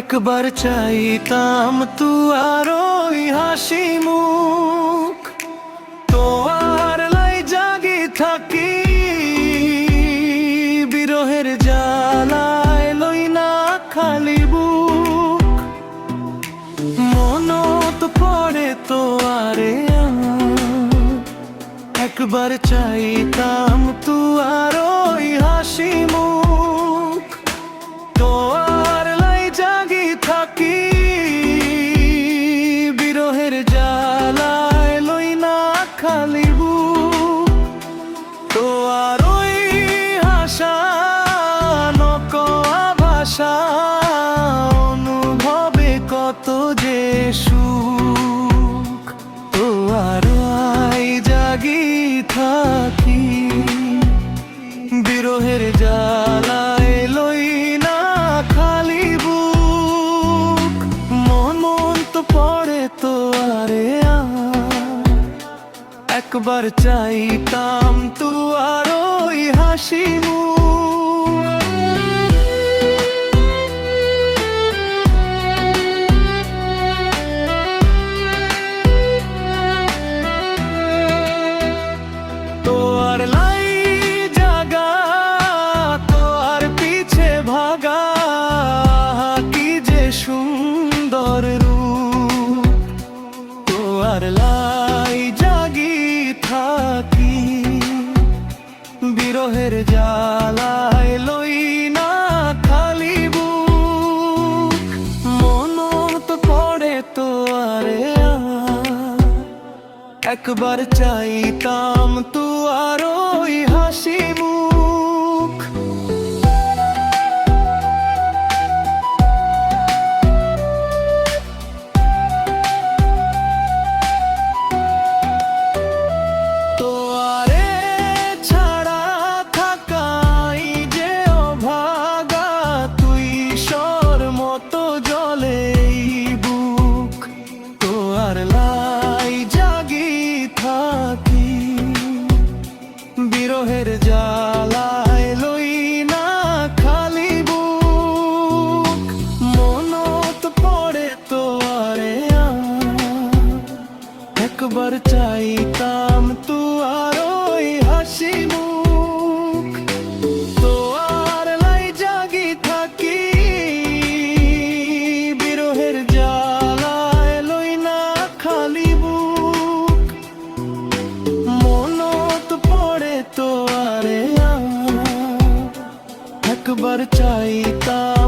একবার চাইতাম তুয়ার ওই হাসি মুখ, তোয়ার লাই জাগি থাকি বিরহের জ্বালায় লই না খালি বুক। মনত পড়ে তোয়ারে একবার চাইতাম তুয়ার ওই হাসি মুখ, তোয়ার লাই জাগি থাকি বিরহের জ্বালায় লই না খালি বুক। তোয়ার ওই হাসা নকোয়া ভাষা অনুভবে কত যে সুখ। তোয়ার আই জাগি থাকি বিরহের জ্বালায় লই না খালি বুক। মন তো পড়ে তোয়ারে একবার চাইতাম তুয়ার ওই হাসি মুখ। তোয়ার লাই জাগা তোয়ার পিছে ভাগা কি যে সুন্দর রূপ। তোয়ার লাই জাগি থাকি বিরহের জ্বালায় লই না খালি বুক। মনত পড়ে তোয়ারে একবার চাইতাম তুয়ার ওই হাসি মুখ। তোয়ারে ছাড়া থাকাই যে অভাগা, তুই সর মতো জলে বুক। তোয়ার লাই জাগি থাকি বিরহের জ্বালায় লই না খালি বুক। মনত পড়ে তোয়ারে একবার চাইতাম তুয়ার ওই হাসি মুখ। তোয়ার লাই জাগি থাকি বিরহের জ্বালায় লই না খালি বুক। মনত পড়ে তোয়ারে একবার চাইতাম